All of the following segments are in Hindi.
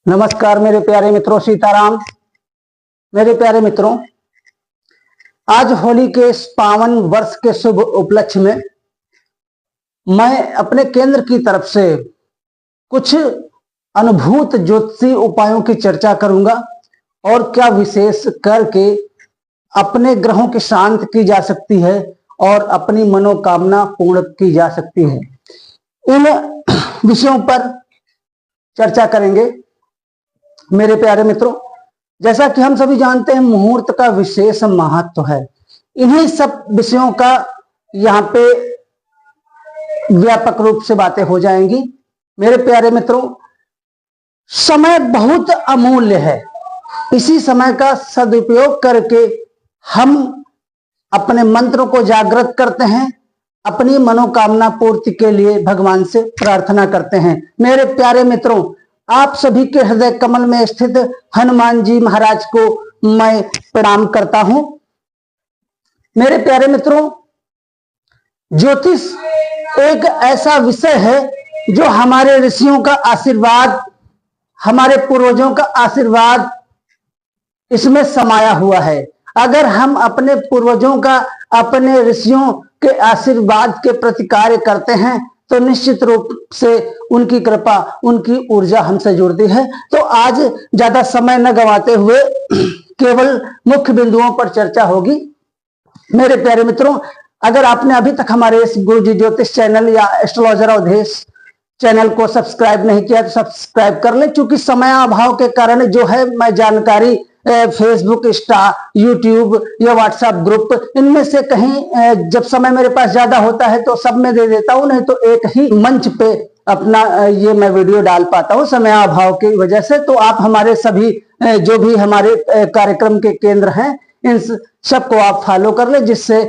नमस्कार मेरे प्यारे मित्रों, सीताराम। मेरे प्यारे मित्रों, आज होली के इस पावन वर्ष के शुभ उपलक्ष्य में मैं अपने केंद्र की तरफ से कुछ अनुभूत ज्योतिषी उपायों की चर्चा करूंगा और क्या विशेष करके अपने ग्रहों की शांत की जा सकती है और अपनी मनोकामना पूर्ण की जा सकती है। इन विषयों पर चर्चा करेंगे। मेरे प्यारे मित्रों, जैसा कि हम सभी जानते हैं, मुहूर्त का विशेष महत्व है। इन्हीं सब विषयों का यहाँ पे व्यापक रूप से बातें हो जाएंगी। मेरे प्यारे मित्रों, समय बहुत अमूल्य है। इसी समय का सदुपयोग करके हम अपने मंत्रों को जागृत करते हैं, अपनी मनोकामना पूर्ति के लिए भगवान से प्रार्थना करते हैं। मेरे प्यारे मित्रों, आप सभी के हृदय कमल में स्थित हनुमान जी महाराज को मैं प्रणाम करता हूं। मेरे प्यारे मित्रों, ज्योतिष एक ऐसा विषय है जो हमारे ऋषियों का आशीर्वाद, हमारे पूर्वजों का आशीर्वाद इसमें समाया हुआ है। अगर हम अपने पूर्वजों का, अपने ऋषियों के आशीर्वाद के प्रति कार्य करते हैं तो निश्चित रूप से उनकी कृपा, उनकी ऊर्जा हमसे जुड़ती है। तो आज ज्यादा समय न गंवाते हुए केवल मुख्य बिंदुओं पर चर्चा होगी। मेरे प्यारे मित्रों, अगर आपने अभी तक हमारे इस गुरुजी ज्योतिष चैनल या एस्ट्रोलॉजर अवधेश चैनल को सब्सक्राइब नहीं किया तो सब्सक्राइब कर ले, क्योंकि समय अभाव के कारण जो है मैं जानकारी फेसबुक, इंस्टा, यूट्यूब या व्हाट्सएप ग्रुप, इनमें से कहीं जब समय मेरे पास ज्यादा होता है तो सब में दे देता हूं, नहीं तो एक ही मंच पे अपना ये मैं वीडियो डाल पाता हूं समय अभाव की वजह से। तो आप हमारे सभी जो भी हमारे कार्यक्रम के केंद्र हैं, इन सबको आप फॉलो कर ले, जिससे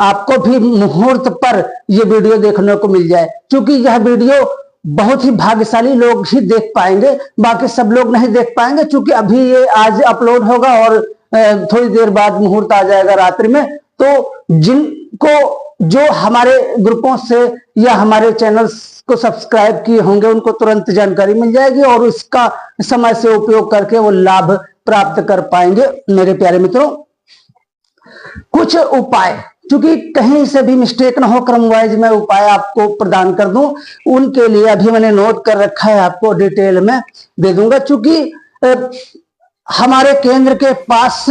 आपको भी मुहूर्त पर ये वीडियो देखने को मिल जाए। क्योंकि यह वीडियो बहुत ही भाग्यशाली लोग ही देख पाएंगे, बाकी सब लोग नहीं देख पाएंगे। क्योंकि अभी ये आज अपलोड होगा और थोड़ी देर बाद मुहूर्त आ जाएगा रात्रि में। तो जिनको जो हमारे ग्रुपों से या हमारे चैनल्स को सब्सक्राइब किए होंगे उनको तुरंत जानकारी मिल जाएगी और उसका समय से उपयोग करके वो लाभ प्राप्त कर पाएंगे। मेरे प्यारे मित्रों, कुछ उपाय, क्योंकि कहीं से भी मिस्टेक ना हो, क्रम वाइज मैं उपाय आपको प्रदान कर दूं, उनके लिए अभी मैंने नोट कर रखा है, आपको डिटेल में दे दूंगा। क्योंकि हमारे केंद्र के पास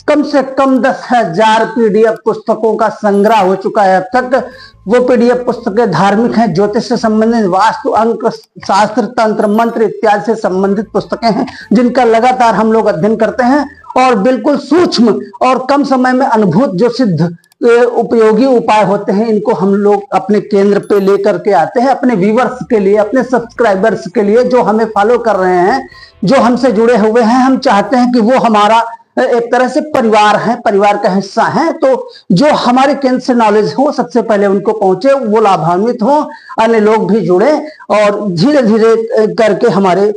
कम से कम 10,000 पीडीएफ पुस्तकों का संग्रह हो चुका है अब तक। वो पीडीएफ पुस्तकें धार्मिक हैं, ज्योतिष से संबंधित, वास्तु, अंक शास्त्र, तंत्र, मंत्र इत्यादि से संबंधित पुस्तकें हैं, जिनका लगातार हम लोग अध्ययन करते हैं और बिल्कुल सूक्ष्म और कम समय में अनुभूत जो सिद्ध उपयोगी उपाय होते हैं, इनको हम लोग अपने केंद्र पे लेकर के आते हैं अपने व्यूवर्स के लिए, अपने सब्सक्राइबर्स के लिए, जो हमें फॉलो कर रहे हैं, जो हमसे जुड़े हुए हैं। हम चाहते हैं कि वो हमारा एक तरह से परिवार है, परिवार का हिस्सा है। तो जो हमारे केंद्र से नॉलेज हो सबसे पहले उनको पहुंचे, वो लाभान्वित हो, अन्य लोग भी जुड़े और धीरे धीरे करके हमारे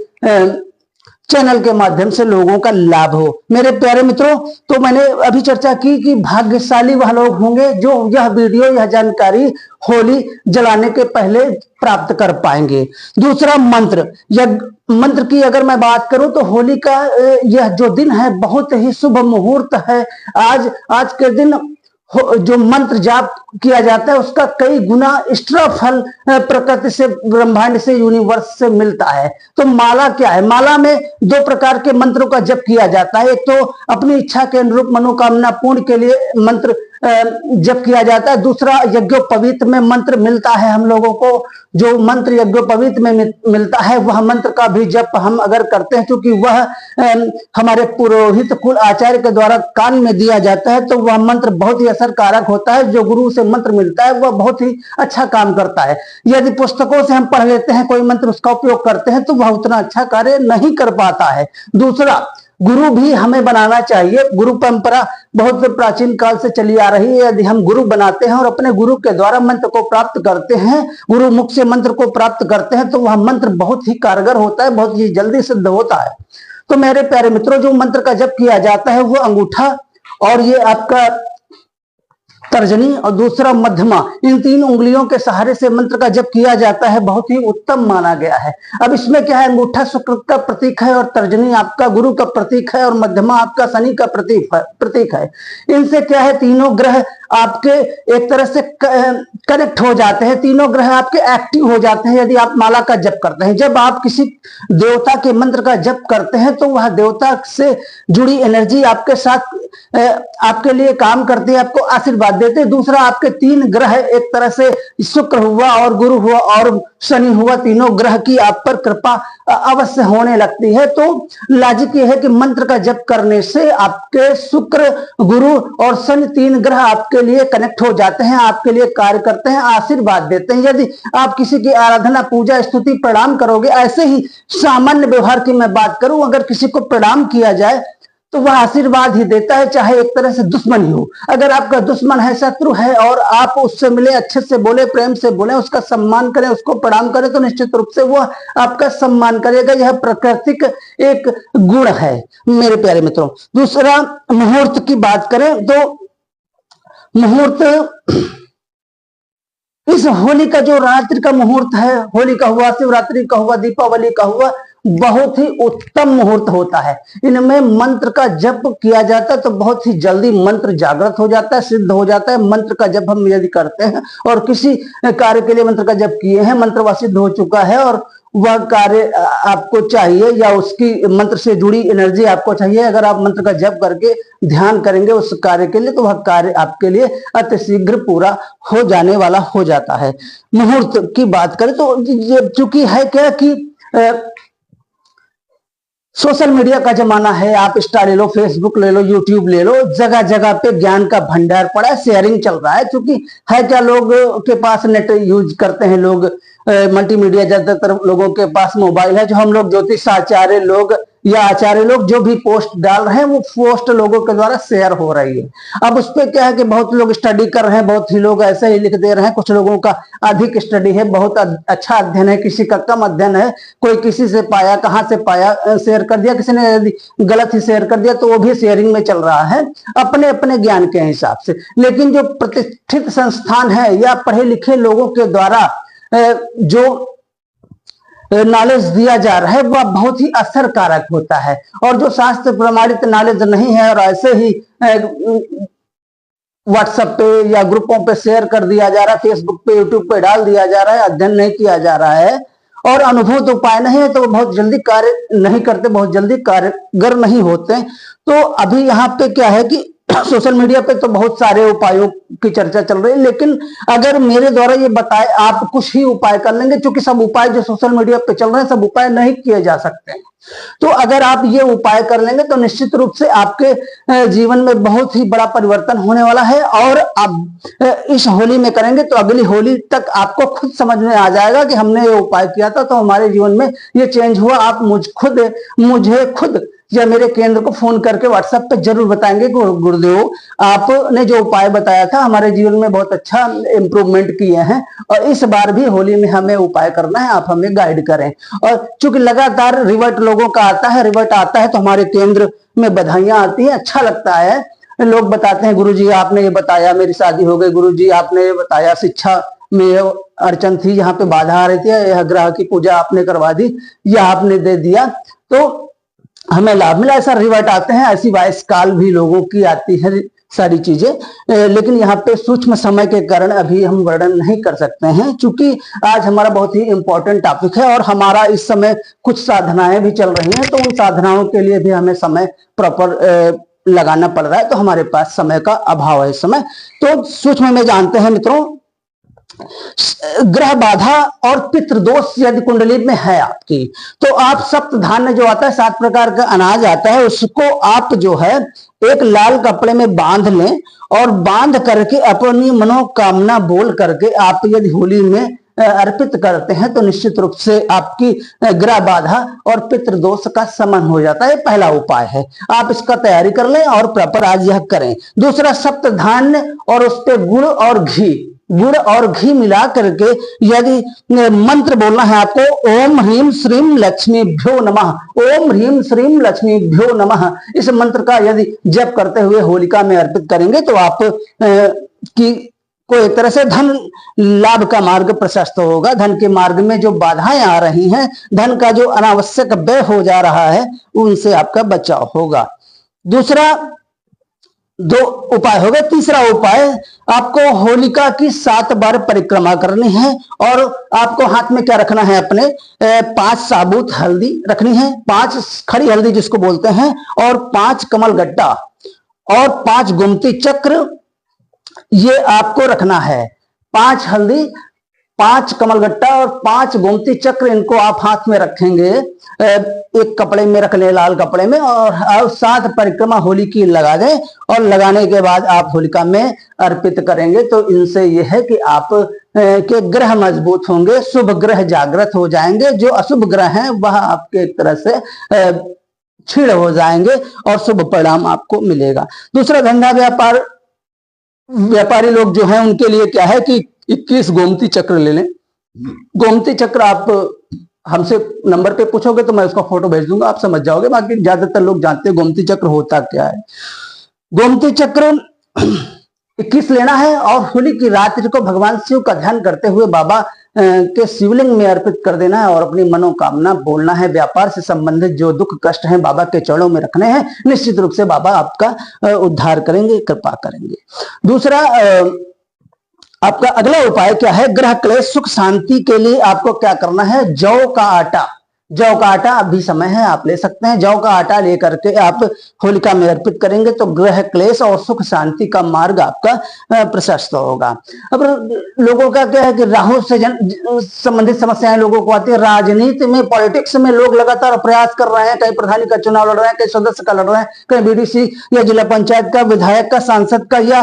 चैनल के माध्यम से लोगों का लाभ हो। मेरे प्यारे मित्रों, तो मैंने अभी चर्चा की कि भाग्यशाली वह लोग होंगे जो यह वीडियो, यह जानकारी होली जलाने के पहले प्राप्त कर पाएंगे। दूसरा, मंत्र की अगर मैं बात करूं तो होली का यह जो दिन है बहुत ही शुभ मुहूर्त है। आज के दिन जो मंत्र जाप किया जाता है उसका कई गुना एक्स्ट्रा फल प्रकृति से, ब्रह्मांड से, यूनिवर्स से मिलता है। तो माला क्या है? माला में 2 प्रकार के मंत्रों का जप किया जाता है। एक तो अपनी इच्छा के अनुरूप मनोकामना पूर्ण के लिए मंत्र जप किया जाता है। दूसरा, यज्ञोपवीत में मंत्र मिलता है हम लोगों को। जो मंत्र यज्ञोपवीत में मिलता है वह मंत्र का भी जप हम अगर करते हैं, क्योंकि वह हमारे पुरोहित कुल आचार्य के द्वारा कान में दिया जाता है, तो वह मंत्र बहुत ही असरकारक होता है। जो गुरु से मंत्र मिलता है वह बहुत ही अच्छा काम करता है। यदि पुस्तकों से हम पढ़ लेते हैं कोई मंत्र, उसका उपयोग करते हैं, तो वह उतना अच्छा कार्य नहीं कर पाता है। दूसरा, गुरु भी हमें बनाना चाहिए। गुरु परंपरा बहुत प्राचीन काल से चली आ रही है। यदि हम गुरु बनाते हैं और अपने गुरु के द्वारा मंत्र को प्राप्त करते हैं, गुरु मुख से मंत्र को प्राप्त करते हैं, तो वह मंत्र बहुत ही कारगर होता है, बहुत ही जल्दी सिद्ध होता है। तो मेरे प्यारे मित्रों, जो मंत्र का जप किया जाता है वो अंगूठा और ये आपका तर्जनी और दूसरा मध्यमा, इन 3 उंगलियों के सहारे से मंत्र का जप किया जाता है, बहुत ही उत्तम माना गया है। अब इसमें क्या है, अंगूठा शुक्र का प्रतीक है और तर्जनी आपका गुरु का प्रतीक है और मध्यमा आपका शनि का प्रतीक है। इनसे क्या है, तीनों ग्रह आपके एक तरह से कनेक्ट हो जाते हैं, तीनों ग्रह आपके एक्टिव हो जाते हैं यदि आप माला का जप करते हैं। जब आप किसी देवता के मंत्र का जप करते हैं तो वह देवता से जुड़ी एनर्जी आपके साथ आपके लिए काम करती है, आपको आशीर्वाद देते हैं। दूसरा, आपके 3 ग्रह एक तरह से शुक्र हुआ और गुरु हुआ और शनि हुआ, तीनों ग्रह की आप पर कृपा अवश्य होने लगती है। तो लॉजिक ये है कि मंत्र का जप करने से आपके शुक्र, गुरु और शनि 3 ग्रह आपके लिए कनेक्ट हो जाते हैं, आपके लिए कार्य करते हैं, आशीर्वाद देते हैं। यदि आप किसी की आराधना, पूजा, स्तुति, प्रणाम करोगे, ऐसे ही सामान्य व्यवहार की मैं बात करूं, अगर किसी को प्रणाम किया जाए तो वह आशीर्वाद ही देता है, चाहे एक तरह से दुश्मन ही हो। अगर आपका दुश्मन है, शत्रु है और आप उससे मिले, अच्छे से बोले, प्रेम से बोले, उसका सम्मान करें, उसको प्रणाम करें, तो निश्चित रूप से वह आपका सम्मान करेगा। यह प्राकृतिक एक गुण है मेरे प्यारे मित्रों। दूसरा, मुहूर्त की बात करें तो मुहूर्त, इस होली का जो रात्रि का मुहूर्त है, होली का हुआ, शिवरात्रि का हुआ, दीपावली का हुआ, बहुत ही उत्तम मुहूर्त होता है। इनमें मंत्र का जप किया जाता है तो बहुत ही जल्दी मंत्र जागृत हो जाता है, सिद्ध हो जाता है। मंत्र का जप हम यदि करते हैं और किसी कार्य के लिए मंत्र का जप किए हैं, मंत्र वह सिद्ध हो चुका है और वह कार्य आपको चाहिए या उसकी मंत्र से जुड़ी एनर्जी आपको चाहिए, अगर आप मंत्र का जप करके ध्यान करेंगे उस कार्य के लिए, तो वह कार्य आपके लिए अति शीघ्र पूरा हो जाने वाला हो जाता है। मुहूर्त की बात करें तो चूंकि है क्या कि सोशल मीडिया का जमाना है, आप इंस्टा ले लो, फेसबुक ले लो, यूट्यूब ले लो, जगह जगह पे ज्ञान का भंडार पड़ा है, शेयरिंग चल रहा है। क्योंकि है क्या, लोग के पास नेट यूज करते हैं, लोग मल्टीमीडिया, ज्यादातर लोगों के पास मोबाइल है। जो हम लोग ज्योतिष आचार्य लोग या आचार्य लोग जो भी पोस्ट डाल रहे हैं, वो पोस्ट लोगों के द्वारा शेयर हो रही है। अब उस पर क्या है कि बहुत लोग स्टडी कर रहे हैं, बहुत ही लोग ऐसे ही लिख दे रहे हैं। कुछ लोगों का अधिक स्टडी है, बहुत अच्छा अध्ययन है, किसी का कम अध्ययन है, कोई किसी से पाया, कहाँ से पाया, शेयर कर दिया, किसी ने यदि गलत ही शेयर कर दिया तो वो भी शेयरिंग में चल रहा है अपने अपने ज्ञान के हिसाब से। लेकिन जो प्रतिष्ठित संस्थान है या पढ़े लिखे लोगों के द्वारा जो नॉलेज दिया जा रहा है वह बहुत ही असरकारक होता है। और जो शास्त्र प्रमाणित नॉलेज नहीं है और ऐसे ही व्हाट्सएप पे या ग्रुपों पे शेयर कर दिया जा रहा है, फेसबुक पे, यूट्यूब पे डाल दिया जा रहा है, अध्ययन नहीं किया जा रहा है और अनुभूत उपाय नहीं है, तो बहुत जल्दी कार्य नहीं करते, बहुत जल्दी कारगर नहीं होते। तो अभी यहाँ पे क्या है कि सोशल मीडिया पे तो बहुत सारे उपायों की चर्चा चल रही है, लेकिन अगर मेरे द्वारा ये बताए आप कुछ ही उपाय कर लेंगे, क्योंकि सब उपाय जो सोशल मीडिया पे चल रहे हैं सब उपाय नहीं किए जा सकते हैं। तो अगर आप ये उपाय कर लेंगे तो निश्चित रूप से आपके जीवन में बहुत ही बड़ा परिवर्तन होने वाला है। और आप इस होली में करेंगे तो अगली होली तक आपको खुद समझ में आ जाएगा कि हमने ये उपाय किया था तो हमारे जीवन में ये चेंज हुआ। आप मुझे खुद या मेरे केंद्र को फोन करके व्हाट्सएप पे जरूर बताएंगे गुरुदेव आपने जो उपाय बताया था हमारे जीवन में बहुत अच्छा इंप्रूवमेंट किए हैं और इस बार भी होली में हमें उपाय करना है, आप हमें गाइड करें। और चूंकि लगातार रिवर्ट लोगों का आता है, रिवर्ट आता है तो हमारे केंद्र में बधाइयां आती हैं, अच्छा लगता है। लोग बताते हैं गुरुजी आपने ये बताया, मेरी शादी हो गई, गुरुजी आपने ये बताया, शिक्षा में अड़चन थी, यहाँ पे बाधा आ रही थी, यह ग्रह की पूजा आपने करवा दी या आपने दे दिया तो हमें लाभ मिला। ऐसा रिवर्ट आते हैं, ऐसी वॉइस कॉल भी लोगों की आती है, सारी चीजें। लेकिन यहाँ पे सूक्ष्म समय के कारण अभी हम वर्णन नहीं कर सकते हैं, क्योंकि आज हमारा बहुत ही इंपॉर्टेंट टॉपिक है और हमारा इस समय कुछ साधनाएं भी चल रही हैं, तो उन साधनाओं के लिए भी हमें समय प्रॉपर लगाना पड़ रहा है, तो हमारे पास समय का अभाव है इस समय। तो सूक्ष्म में जानते हैं मित्रों, ग्रह बाधा और पितृदोष यदि कुंडली में है आपकी, तो आप सप्त धान्य जो आता है, 7 प्रकार का अनाज आता है, उसको आप जो है एक लाल कपड़े में बांध लें और बांध करके अपनी मनोकामना बोल करके आप यदि होली में अर्पित करते हैं तो निश्चित रूप से आपकी ग्रह बाधा और पितृदोष का शमन हो जाता है। पहला उपाय है, आप इसका तैयारी कर लें और प्रॉपर आज यह करें। दूसरा, सप्त धान्य और उस पर गुड़ और घी मिला करके यदि मंत्र बोलना है आपको, ओम ह्रीम श्रीम लक्ष्मीभ्यो नमः, ओम ह्रीम श्रीम लक्ष्मीभ्यो नमः, इस मंत्र का यदि जप करते हुए होलिका में अर्पित करेंगे तो आप कि कोई एक तरह से धन लाभ का मार्ग प्रशस्त होगा। धन के मार्ग में जो बाधाएं आ रही हैं, धन का जो अनावश्यक व्यय हो जा रहा है, उनसे आपका बचाव होगा। दूसरा 2 उपाय हो गए। तीसरा उपाय, आपको होलिका की 7 बार परिक्रमा करनी है और आपको हाथ में क्या रखना है अपने, 5 साबुत हल्दी रखनी है, 5 खड़ी हल्दी जिसको बोलते हैं, और 5 कमल गट्टा और 5 गोमती चक्र, ये आपको रखना है। 5 हल्दी, 5 कमलगट्टा और 5 गोमती चक्र, इनको आप हाथ में रखेंगे, एक कपड़े में रख लें, लाल कपड़े में, और 7 परिक्रमा होली की लगा दें और लगाने के बाद आप होलिका में अर्पित करेंगे। तो इनसे यह है कि आप के ग्रह मजबूत होंगे, शुभ ग्रह जागृत हो जाएंगे, जो अशुभ ग्रह हैं वह आपके एक तरह से क्षीण हो जाएंगे और शुभ परिणाम आपको मिलेगा। दूसरा, धंधा व्यापार, व्यापारी लोग जो हैं उनके लिए क्या है कि 21 गोमती चक्र ले लें। गोमती चक्र आप हमसे नंबर पे पूछोगे तो मैं उसका फोटो भेज दूंगा, आप समझ जाओगे। बाकी ज्यादातर लोग जानते हैं गोमती चक्र होता क्या है। गोमती चक्र 21 लेना है और होली की रात्रि को भगवान शिव का ध्यान करते हुए बाबा के शिवलिंग में अर्पित कर देना है और अपनी मनोकामना बोलना है। व्यापार से संबंधित जो दुख कष्ट हैं बाबा के चरणों में रखने हैं, निश्चित रूप से बाबा आपका उद्धार करेंगे, कृपा करेंगे। दूसरा, आपका अगला उपाय क्या है, ग्रह क्लेश सुख शांति के लिए आपको क्या करना है, जौ का आटा, जौ का आटा अभी समय है, आप ले सकते हैं। जौ का आटा लेकर के आप होलिका में अर्पित करेंगे तो ग्रह क्लेश और सुख शांति का मार्ग आपका प्रशस्त होगा। अब लोगों का क्या है कि राहु से संबंधित समस्याएं लोगों को आती है। राजनीति में, पॉलिटिक्स में लोग लगातार प्रयास कर रहे हैं, कहीं प्रधानी का चुनाव लड़ रहे हैं, कहीं सदस्य का लड़ रहे हैं, कहीं बीडीसी या जिला पंचायत का, विधायक का, सांसद का, या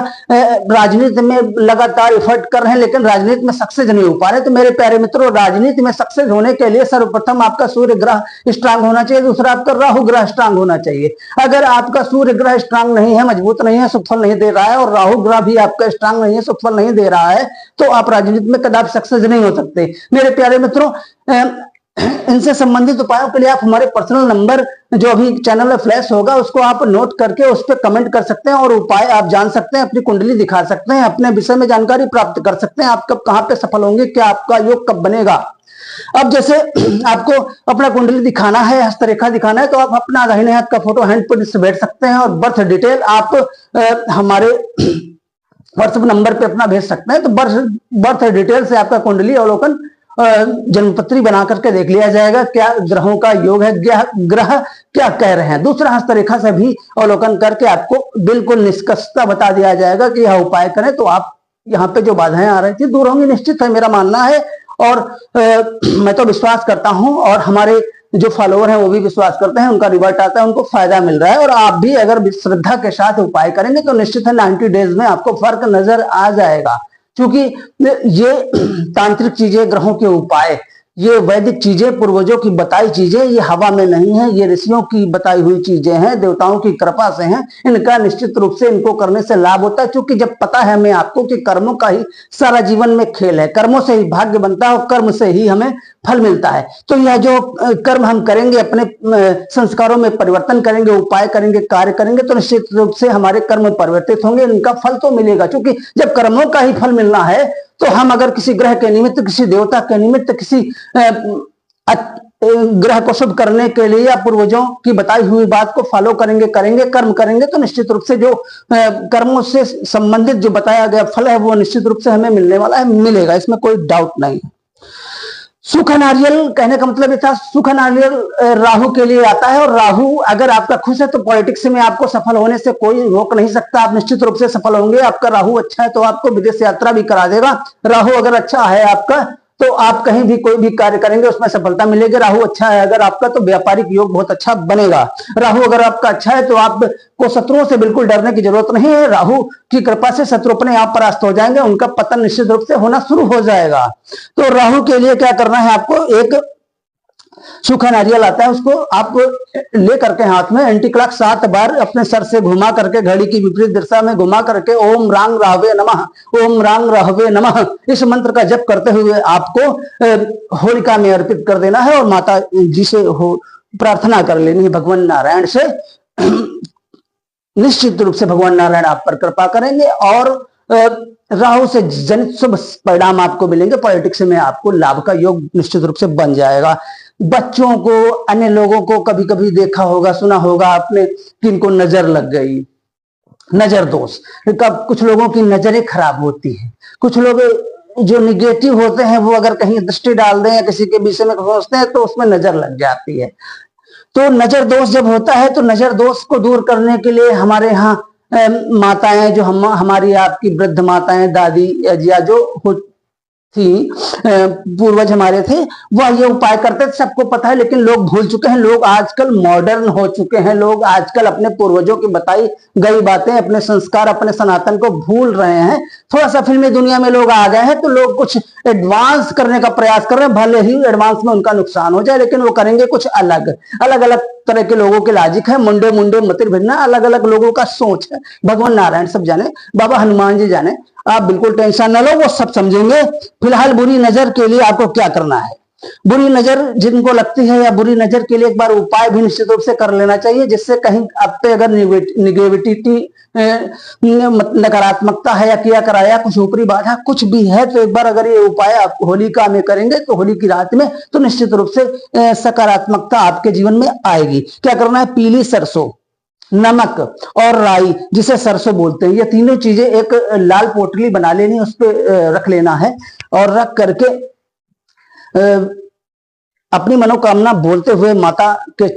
राजनीति में लगातार एफर्ट कर रहे हैं, लेकिन राजनीति में सक्सेस नहीं हो पा रहे। तो मेरे प्यारे मित्रों, राजनीति में सक्सेस होने के लिए सर्वप्रथम आपका सूर्य ग्रह स्ट्रांग होना चाहिए, दूसरा आपका राहु ग्रह स्ट्रांग होना चाहिए। अगर आपका सूर्य ग्रह स्ट्रांग नहीं है, मजबूत नहीं है, सुफल नहीं दे रहा है, और राहु ग्रह भी आपका स्ट्रांग नहीं है, सुफल नहीं दे रहा है, तो आप राजनीति में कदापि सक्सेस नहीं हो सकते। मेरे प्यारे मित्रों, इनसे संबंधित उपायों के लिए आप हमारे पर्सनल नंबर जो अभी चैनल में फ्लैश होगा उसको आप नोट करके उस पर कमेंट कर सकते हैं और उपाय आप जान सकते हैं, अपनी कुंडली दिखा सकते हैं, अपने विषय में जानकारी प्राप्त कर सकते हैं, आप कब कहां पे सफल होंगे, क्या आपका योग कब बनेगा। अब जैसे आपको अपना कुंडली दिखाना है, हस्तरेखा दिखाना है, तो आप अपना दाहिने हाथ का फोटो हैंड पर बैठ सकते हैं और बर्थ डिटेल आप हमारे व्हाट्सएप नंबर पे अपना भेज सकते हैं। तो बर्थ डिटेल से आपका कुंडली अवलोकन जन्मपत्री बना करके देख लिया जाएगा, क्या ग्रहों का योग है, ग्रह क्या कह रहे हैं। दूसरा, हस्तरेखा से भी अवलोकन करके आपको बिल्कुल निष्कर्षता बता दिया जाएगा कि यह उपाय करें तो आप यहाँ पे जो बाधाएं आ रही थी दूर होंगी, निश्चित है, मेरा मानना है। और मैं तो विश्वास करता हूं और हमारे जो फॉलोअर हैं वो भी विश्वास करते हैं, उनका रिवर्ट आता है, उनको फायदा मिल रहा है। और आप भी अगर श्रद्धा के साथ उपाय करेंगे तो निश्चित है 90 डेज में आपको फर्क नजर आ जाएगा। क्योंकि ये तांत्रिक चीजें, ग्रहों के उपाय, ये वैदिक चीजें, पूर्वजों की बताई चीजें, ये हवा में नहीं है, ये ऋषियों की बताई हुई चीजें हैं, देवताओं की कृपा से हैं। इनका निश्चित रूप से इनको करने से लाभ होता है, क्योंकि जब पता है हमें आपको कि कर्मों का ही सारा जीवन में खेल है, कर्मों से ही भाग्य बनता है और कर्म से ही हमें फल मिलता है। तो यह जो कर्म हम करेंगे, अपने संस्कारों में परिवर्तन करेंगे, उपाय करेंगे, कार्य करेंगे, तो निश्चित रूप से हमारे कर्म परिवर्तित होंगे, इनका फल तो मिलेगा। क्योंकि जब कर्मों का ही फल मिलना है तो हम अगर किसी ग्रह के निमित्त, किसी देवता के निमित्त, किसी ग्रह को शुभ करने के लिए या पूर्वजों की बताई हुई बात को फॉलो करेंगे, कर्म करेंगे, तो निश्चित रूप से जो कर्मों से संबंधित जो बताया गया फल है वो निश्चित रूप से हमें मिलने वाला है, मिलेगा, इसमें कोई डाउट नहीं है। सूखा नारियल, कहने का मतलब ये था, सूखा नारियल राहु के लिए आता है, और राहु अगर आपका खुश है तो पॉलिटिक्स में आपको सफल होने से कोई रोक नहीं सकता, आप निश्चित रूप से सफल होंगे। आपका राहु अच्छा है तो आपको विदेश यात्रा भी करा देगा। राहु अगर अच्छा है आपका तो आप कहीं भी कोई भी कार्य करेंगे उसमें सफलता मिलेगी। राहु अच्छा है अगर आपका तो व्यापारिक योग बहुत अच्छा बनेगा। राहु अगर आपका अच्छा है तो आपको शत्रुओं से बिल्कुल डरने की जरूरत नहीं है। राहु की कृपा से शत्रु अपने आप परास्त हो जाएंगे, उनका पतन निश्चित रूप से होना शुरू हो जाएगा। तो राहु के लिए क्या करना है आपको, एक सूखा नारियल आता है, उसको आप ले करके हाथ में एंटी क्लॉक 7 बार अपने सर से घुमा करके, घड़ी की विपरीत दिशा में घुमा करके ओम रांग राहवे नमः, ओम रांग राहवे नमः, इस मंत्र का जप करते हुए आपको होलिका में अर्पित कर देना है और माता जी से प्रार्थना कर लेनी है, भगवान नारायण से। निश्चित रूप से भगवान नारायण आप पर कृपा करेंगे और राहु से जनित शुभ परिणाम आपको मिलेंगे। पॉलिटिक्स में आपको लाभ का योग निश्चित रूप से बन जाएगा। बच्चों को, अन्य लोगों को कभी कभी देखा होगा, सुना होगा आपने कि इनको नजर लग गई, नजर दोष। कब कुछ लोगों की नजरें खराब होती हैं, कुछ लोग जो निगेटिव होते हैं वो अगर कहीं दृष्टि डाल दें या किसी के विषय में सोचते हैं तो उसमें नजर लग जाती है। तो नजर दोष जब होता है तो नजर दोष को दूर करने के लिए हमारे यहाँ माताएं, जो हमारी आपकी वृद्ध माताएं, दादी या जो थी, पूर्वज हमारे थे, वह ये उपाय करते थे, सबको पता है। लेकिन लोग भूल चुके हैं, लोग आजकल मॉडर्न हो चुके हैं, लोग आजकल अपने पूर्वजों की बताई गई बातें, अपने संस्कार, अपने सनातन को भूल रहे हैं। थोड़ा सा फिल्मी दुनिया में लोग आ गए हैं तो लोग कुछ एडवांस करने का प्रयास कर रहे हैं, भले ही एडवांस में उनका नुकसान हो जाए, लेकिन वो करेंगे कुछ अलग। अलग अलग तरह के लोगों के लॉजिक है, मुंडे मुंडे मतिर भिड़ना, अलग अलग लोगों का सोच है। भगवान नारायण सब जाने, बाबा हनुमान जी जाने, आप बिल्कुल टेंशन न लो, वो सब समझेंगे। फिलहाल बुरी नजर के लिए आपको क्या करना है, बुरी नजर जिनको लगती है या बुरी नजर के लिए एक बार उपाय भी निश्चित रूप से कर लेना चाहिए, जिससे कहीं आप पे अगर निगेटिविटी, नकारात्मकता है या किया कराया कुछ ऊपरी बाधा कुछ भी है, तो एक बार अगर ये उपाय आप होलिका में करेंगे तो होली की रात में, तो निश्चित रूप से सकारात्मकता आपके जीवन में आएगी। क्या करना है, पीली सरसों, नमक और राई, जिसे सरसों बोलते हैं, ये तीनों चीजें एक लाल पोटली बना लेनी, उस पर रख लेना है और रख करके अपनी मनोकामना बोलते हुए माता के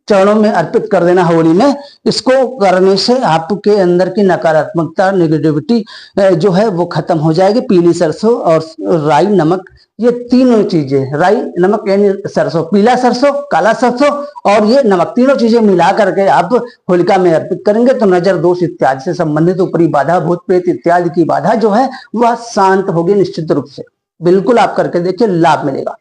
चरणों में अर्पित कर देना होली में। इसको करने से आपके अंदर की नकारात्मकता, नेगेटिविटी जो है वो खत्म हो जाएगी। पीली सरसों और राई, नमक, ये तीनों चीजें, राई, नमक यानी सरसों, पीला सरसों, काला सरसों और ये नमक, तीनों चीजें मिला करके आप होलिका में अर्पित करेंगे तो नजर दोष इत्यादि से संबंधित ऊपरी बाधा, भूत प्रेत इत्यादि की बाधा जो है वह शांत होगी निश्चित रूप से। बिल्कुल आप करके देखिए, लाभ मिलेगा।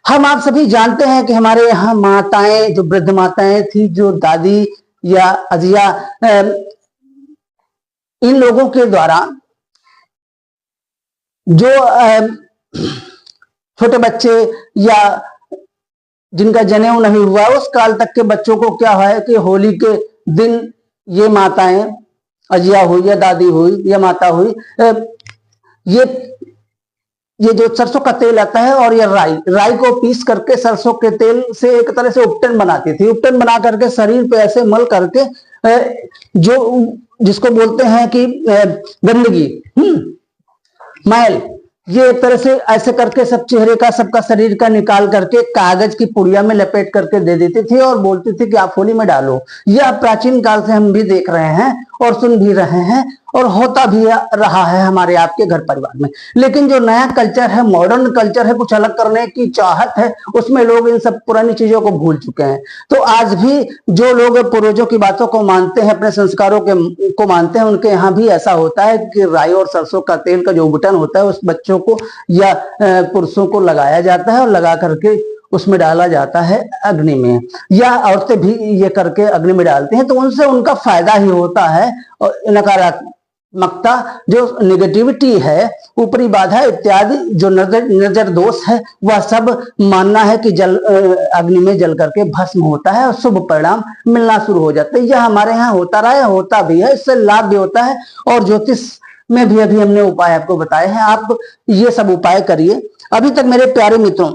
हम आप सभी जानते हैं कि हमारे यहाँ माताएं, जो वृद्ध माताएं थी, जो दादी या अजिया, इन लोगों के द्वारा जो छोटे बच्चे या जिनका जनेऊ नहीं हुआ उस काल तक के बच्चों को क्या है कि होली के दिन ये माताएं, अजिया हुई या दादी हुई या माता हुई, ये जो सरसों का तेल आता है और ये राई को पीस करके सरसों के तेल से एक तरह से उपटन बनाती थी। उपटन बना करके शरीर पे ऐसे मल करके, जो जिसको बोलते हैं कि गंदगी, मैल, ये एक तरह से ऐसे करके सब चेहरे का, सबका शरीर का निकाल करके कागज की पुड़िया में लपेट करके दे देती थी और बोलती थी कि आप होली में डालो। यह प्राचीन काल से हम भी देख रहे हैं और सुन भी रहे हैं और होता भी रहा है हमारे आपके घर परिवार में। लेकिन जो नया कल्चर है, मॉडर्न कल्चर है, कुछ अलग करने की चाहत है, उसमें लोग इन सब पुरानी चीजों को भूल चुके हैं। तो आज भी जो लोग पूर्वजों की बातों को मानते हैं, अपने संस्कारों को मानते हैं, उनके यहाँ भी ऐसा होता है कि राई और सरसों का तेल का जो बटन होता है उस बच्चों को या पुरुषों को लगाया जाता है और लगा करके उसमें डाला जाता है अग्नि में, या औरतें भी ये करके अग्नि में डालती हैं, तो उनसे उनका फायदा ही होता है। और नकारात्मकता, जो नेगेटिविटी है, ऊपरी बाधा इत्यादि जो नजर दोष है, वह सब मानना है कि अग्नि में जल करके भस्म होता है और शुभ परिणाम मिलना शुरू हो जाता है। यह हमारे यहाँ होता रहा है, होता भी है, इससे लाभ भी होता है। और ज्योतिष में भी अभी हमने उपाय आपको बताए हैं, आप ये सब उपाय करिए। अभी तक मेरे प्यारे मित्रों,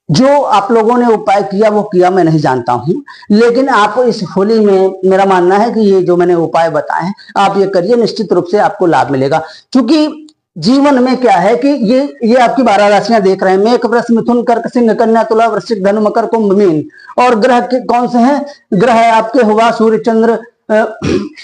जो आप लोगों ने उपाय किया वो किया मैं नहीं जानता हूं, लेकिन आप इस होली में, मेरा मानना है कि ये जो मैंने उपाय बताए हैं आप ये करिए, निश्चित रूप से आपको लाभ मिलेगा। क्योंकि जीवन में क्या है कि ये आपकी 12 राशियां देख रहे हैं, मेष, वृष, मिथुन, कर्क, सिंह, कन्या, तुला, वृश्चिक, धनु, मकर, कुंभ, मीन। और ग्रह के कौन से हैं? ग्रह आपके हुआ सूर्य, चंद्र,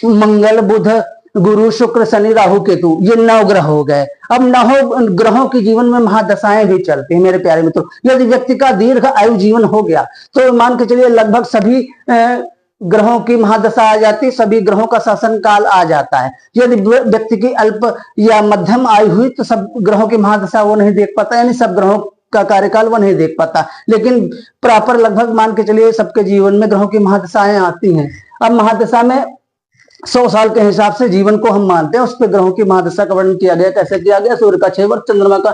मंगल, बुध, गुरु, शुक्र, शनि, राहु, केतु, ये 9 ग्रह हो गए। अब 9 ग्रहों के जीवन में महादशाएं भी चलती हैं मेरे प्यारे मित्रों। यदि व्यक्ति का दीर्घ आयु जीवन हो गया तो मान के चलिए लगभग सभी ग्रहों की महादशा आ जाती, सभी ग्रहों का शासन काल आ जाता है। यदि व्यक्ति की अल्प या मध्यम आयु हुई तो सब ग्रहों की महादशा वो नहीं देख पाता, यानी सब ग्रहों का कार्यकाल वो नहीं देख पाता। लेकिन प्रॉपर लगभग मान के चलिए सबके जीवन में ग्रहों की महादशाएं आती हैं। अब महादशा में 100 साल के हिसाब से जीवन को हम मानते हैं, उस पर ग्रहों की महादशा का वर्णन किया गया। कैसे किया गया? सूर्य का 6 वर्ष, चंद्रमा का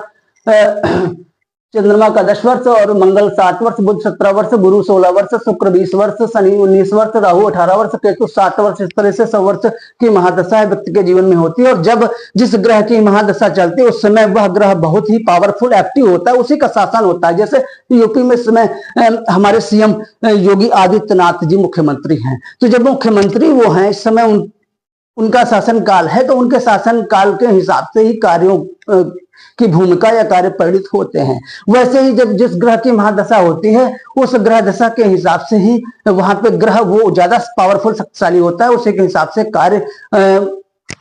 चंद्रमा का 10 वर्ष और मंगल 7 वर्ष, बुध 17 वर्ष, गुरु 16 वर्ष, शुक्र 20 वर्ष, शनि 19 वर्ष, राहु 18 वर्ष, केतु 7 वर्ष। इस तरह से 100 वर्ष की महादशा व्यक्ति के जीवन में होती है। और जब जिस ग्रह की महादशा चलती है उस समय वह ग्रह बहुत ही पावरफुल एक्टिव होता है, उसी का शासन होता है। जैसे यूपी में इस समय हमारे सीएम योगी आदित्यनाथ जी मुख्यमंत्री हैं, तो जब मुख्यमंत्री वो हैं इस समय उनका शासन काल है, तो उनके शासन काल के हिसाब से ही कार्यों की भूमिका या कार्य परिणित होते हैं। वैसे ही जब जिस ग्रह की महादशा होती है उस ग्रह दशा के हिसाब से ही वहां पे ग्रह वो ज्यादा पावरफुल शक्तिशाली होता है, उसी के हिसाब से कार्य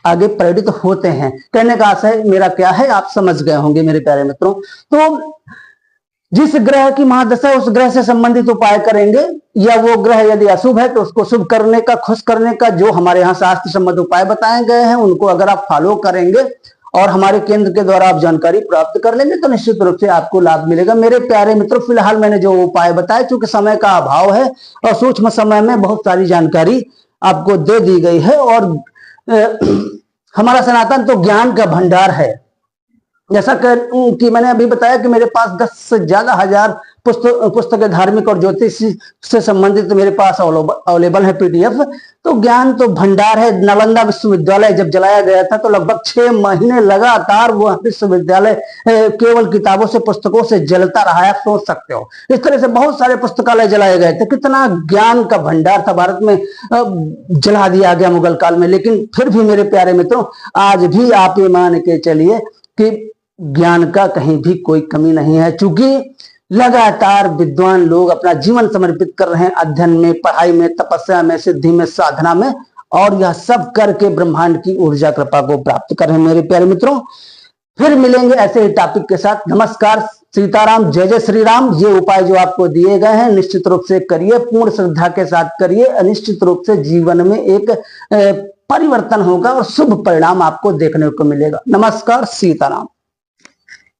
आगे परिणित होते हैं। कहने का आशय मेरा क्या है आप समझ गए होंगे मेरे प्यारे मित्रों। तो जिस ग्रह की महादशा उस ग्रह से संबंधित उपाय करेंगे, या वो ग्रह यदि अशुभ है तो उसको शुभ करने का, खुश करने का जो हमारे यहाँ शास्त्र संबंध उपाय बताए गए हैं उनको अगर आप फॉलो करेंगे और हमारे केंद्र के द्वारा आप जानकारी प्राप्त कर लेंगे तो निश्चित रूप से आपको लाभ मिलेगा। मेरे प्यारे मित्रों, फिलहाल मैंने जो उपाय बताए, चूंकि समय का अभाव है और सूक्ष्म समय में बहुत सारी जानकारी आपको दे दी गई है, और हमारा सनातन तो ज्ञान का भंडार है। जैसा कि मैंने अभी बताया कि मेरे पास 10 से ज्यादा हजार पुस्तकें धार्मिक और ज्योतिष से संबंधित मेरे पास अवेलेबल है पीडीएफ। तो ज्ञान तो भंडार है। नालंदा विश्वविद्यालय जब जलाया गया था तो लगभग 6 महीने लगातार वह विश्वविद्यालय केवल किताबों से, पुस्तकों से जलता रहा है, आप सोच सकते हो। इस तरह से बहुत सारे पुस्तकालय जलाए गए थे। कितना ज्ञान का भंडार था भारत में, जला दिया गया मुगल काल में। लेकिन फिर भी मेरे प्यारे मित्रों, आज भी आप ये मान के चलिए कि ज्ञान का कहीं भी कोई कमी नहीं है, क्योंकि लगातार विद्वान लोग अपना जीवन समर्पित कर रहे हैं अध्ययन में, पढ़ाई में, तपस्या में, सिद्धि में, साधना में, और यह सब करके ब्रह्मांड की ऊर्जा कृपा को प्राप्त कर रहे हैं। मेरे प्यारे मित्रों, फिर मिलेंगे ऐसे ही टॉपिक के साथ। नमस्कार, सीताराम, जय जय श्री राम। ये उपाय जो आपको दिए गए हैं निश्चित रूप से करिए, पूर्ण श्रद्धा के साथ करिए। निश्चित रूप से जीवन में एक परिवर्तन होगा और शुभ परिणाम आपको देखने को मिलेगा। नमस्कार, सीताराम।